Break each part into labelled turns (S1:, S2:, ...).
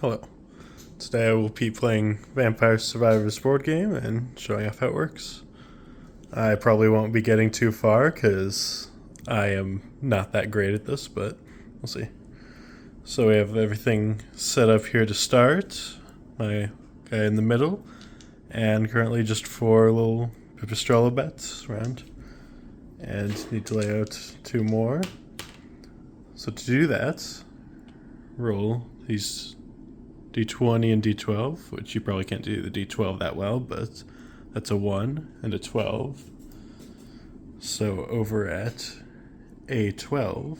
S1: Hello. Today I will be playing Vampire Survivors board game and showing off how it works. I probably won't be getting too far because I am not that great at this, but we'll see. So we have everything set up here to start. My guy in the middle, and currently just 4 little Pipistrello bets around. And need to lay out 2 more. So to do that, roll these D20 and D12, which you probably can't do the D12 that well, but that's a 1 and a 12. So over at A12,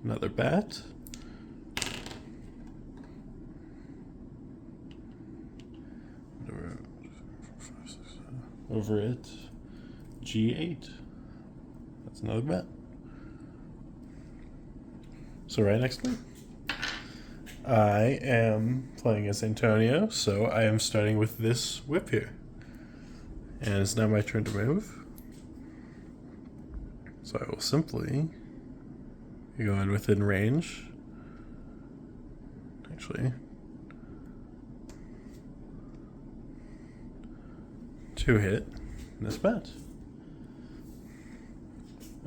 S1: another bat. Over at G8, that's another bat. So right next to me. I am playing as Antonio, so I am starting with this whip here. And it's now my turn to move. So I will simply go in within range. Actually, to hit this bat.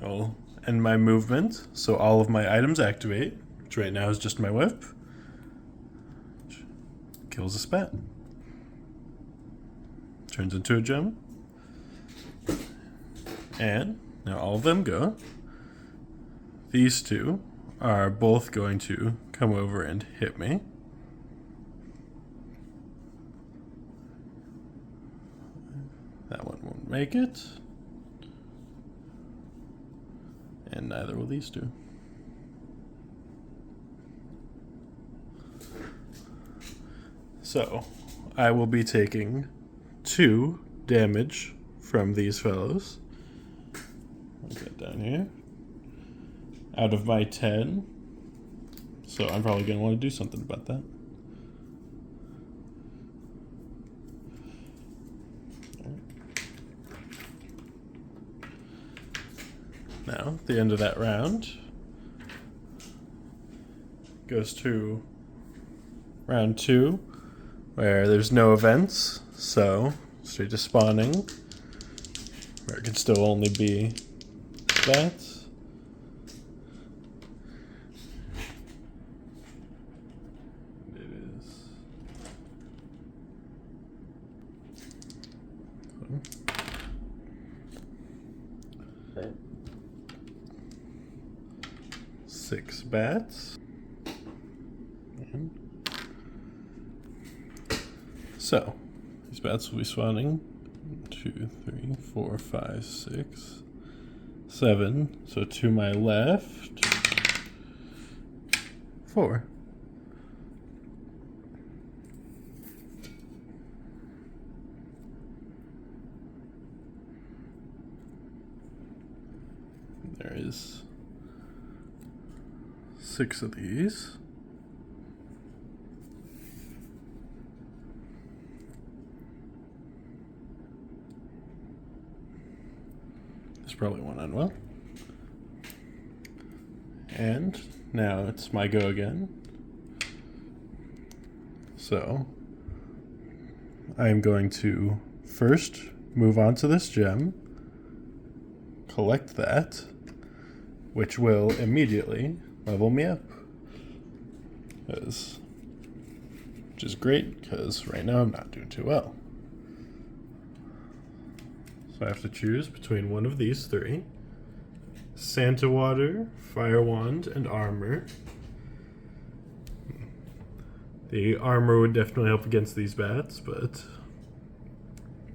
S1: I'll end my movement, so all of my items activate, which right now is just my whip. Kills a spat. Turns into a gem. And now all of them go. These 2 are both going to come over and hit me. That one won't make it. And neither will these 2. So, I will be taking 2 damage from these fellows. I'll get down here. Out of my 10. So I'm probably going to want to do something about that. Now, at the end of that round, goes to round 2. Where there's no events, so straight to spawning, where it can still only be that. It is. Okay. 6 bats. And so, these bats will be spawning 2, 3, 4, 5, 6, 7. So to my left, 4. There is 6 of these. Probably one unwell. And now it's my go again. So I'm going to first move on to this gem, collect that, which will immediately level me up. Which is great, because right now I'm not doing too well. So I have to choose between one of these 3. Santa Water, Fire Wand, and Armor. The Armor would definitely help against these bats, but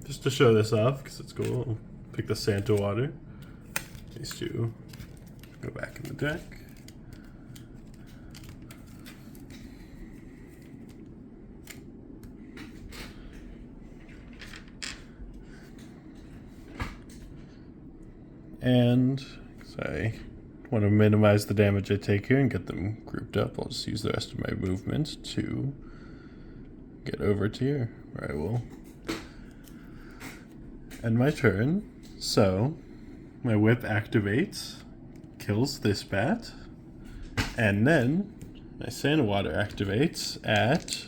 S1: just to show this off, because it's cool, I'll pick the Santa Water. These 2 go back in the deck. And because I want to minimize the damage I take here and get them grouped up, I'll just use the rest of my movement to get over to here, where I will end my turn. So my whip activates, kills this bat, and then my Santa Water activates at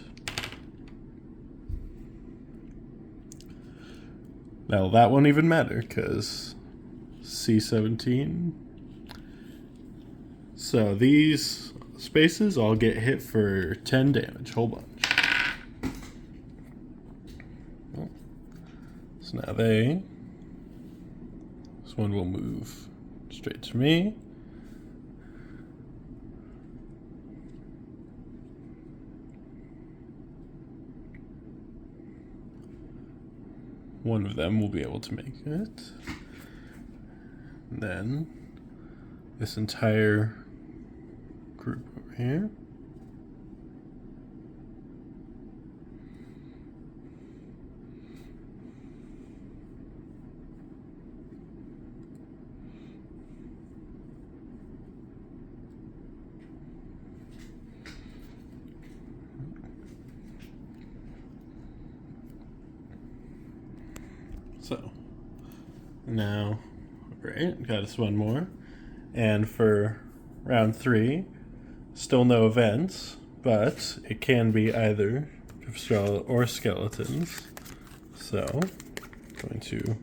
S1: Now that won't even matter because C17. So these spaces all get hit for 10 damage, whole bunch. So now this one will move straight to me. One of them will be able to make it. And then this entire group over here. So now, great, got us one more. And for round 3, still no events, but it can be either Pipistrella or skeletons. So, going to.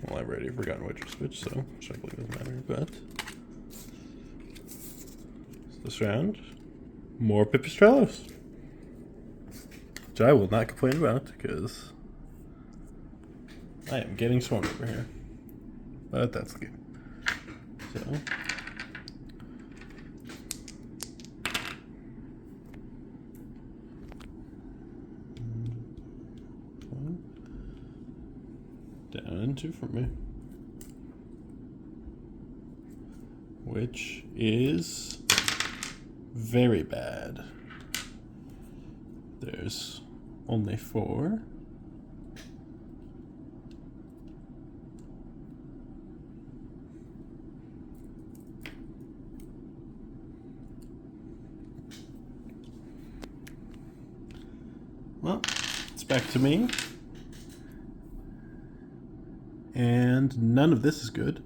S1: Well, I've already forgotten which was which, so shuffling doesn't matter, but. This round, more Pipistrellos. Which I will not complain about because I am getting swarmed over here. But that's the game. So. Down and 2 from me. Which is very bad. There's only 4. Well, it's back to me. And none of this is good.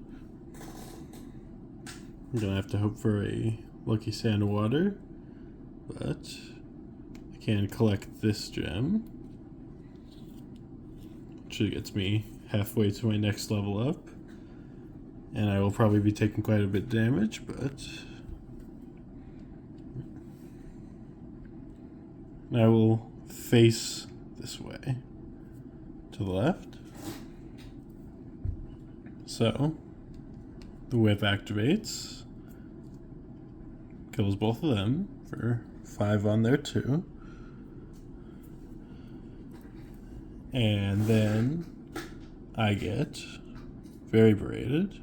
S1: I'm gonna have to hope for a lucky sand water, but I can collect this gem, which gets me halfway to my next level up, and I will probably be taking quite a bit of damage, but I will face this way to the left. So the whip activates, kills both of them for 5 on there too. And then I get very berated.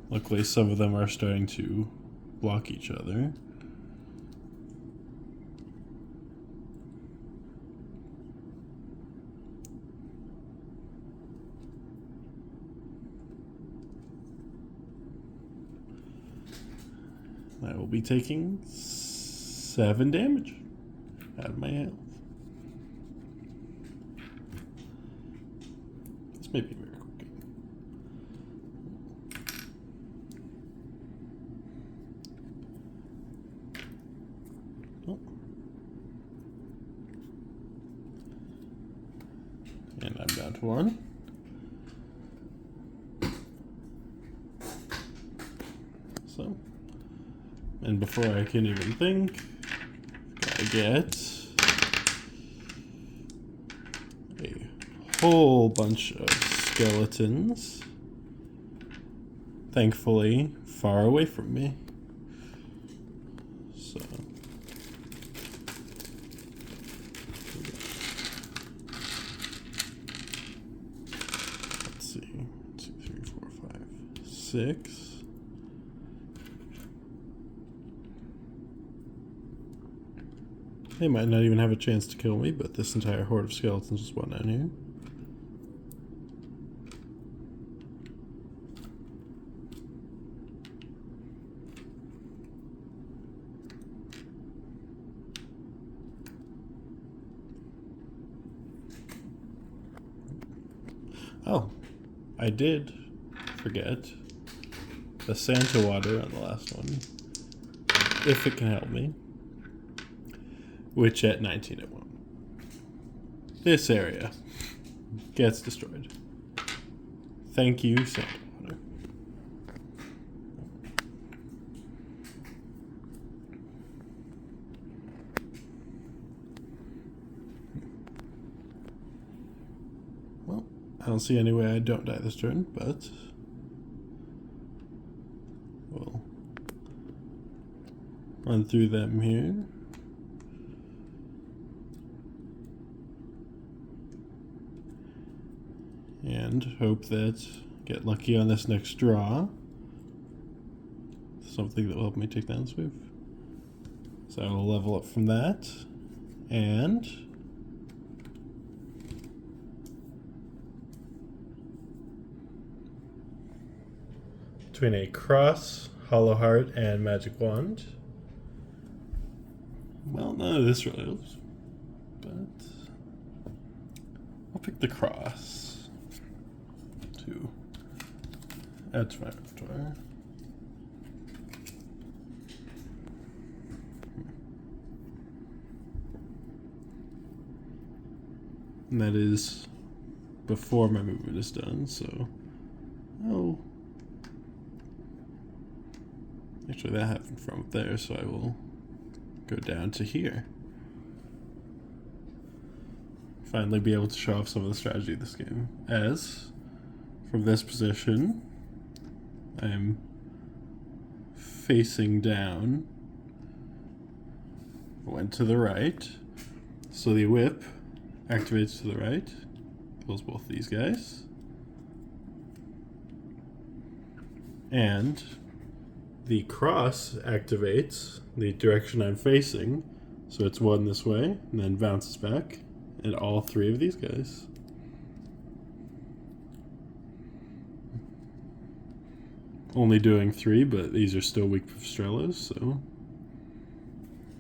S1: Luckily, some of them are starting to block each other. I will be taking 7 damage out of my health. This may be a very quick game. Oh. And I'm down to 1. So. And before I can even think, I get a whole bunch of skeletons. Thankfully, far away from me. So. Let's see. 2, 3, 4, 5, 6. They might not even have a chance to kill me, but this entire horde of skeletons just went down here. Oh, I did forget the Santa water on the last one. if it can help me. Which at 19 it won't. This area gets destroyed. Thank you, Santa Water. Well, I don't see any way I don't die this turn, but we'll run through them here. And hope that get lucky on this next draw. Something that will help me take down this move. So I will level up from that. And between a cross, hollow heart, and magic wand. Well, none of this really helps. But I'll pick the cross. To add to my repertoire. And that is before my movement is done, so actually that happened from up there, so I will go down to here. Finally be able to show off some of the strategy of this game. As from this position, I'm facing down, went to the right, so the whip activates to the right, kills both these guys, and the cross activates the direction I'm facing, so it's one this way, and then bounces back, and all three of these guys. Only doing 3, but these are still weak Pipistrellos, so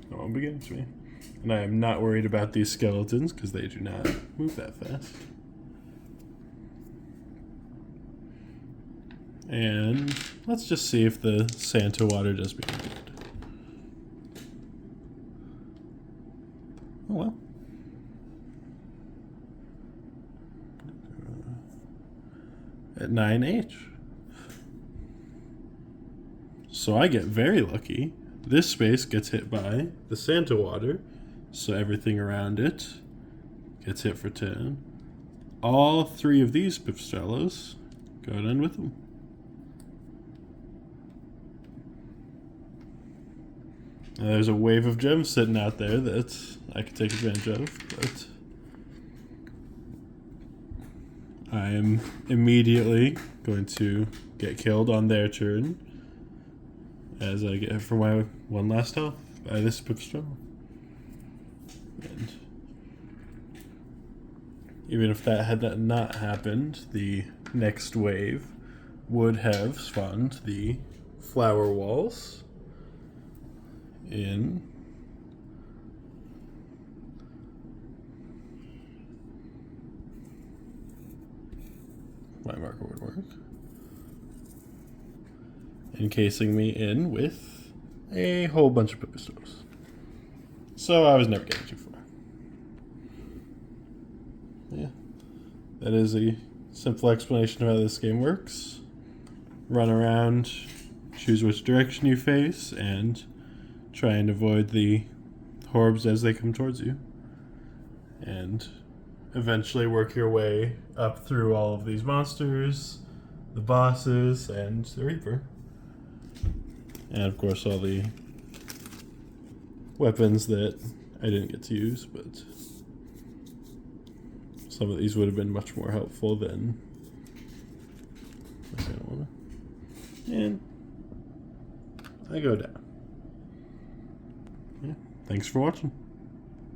S1: that won't be getting to me. And I am not worried about these skeletons because they do not move that fast. And let's just see if the Santa Water does me any good. Oh well. At 9H. So I get very lucky. This space gets hit by the Santa Water, so everything around it gets hit for 10. All 3 of these Pipistrellos go down with them. Now there's a wave of gems sitting out there that I could take advantage of, but I am immediately going to get killed on their turn, as I get hit for my one last health by this Pipistrello. And even if that had not happened, the next wave would have spawned the flower walls in my marker would work, encasing me in with a whole bunch of Pipistrellos. So I was never getting too far. Yeah, that is a simple explanation of how this game works. Run around, choose which direction you face, and try and avoid the Horbs as they come towards you. And eventually work your way up through all of these monsters, the bosses, and the Reaper. And of course all the weapons that I didn't get to use, but some of these would have been much more helpful than and I go down. Yeah, thanks for watching.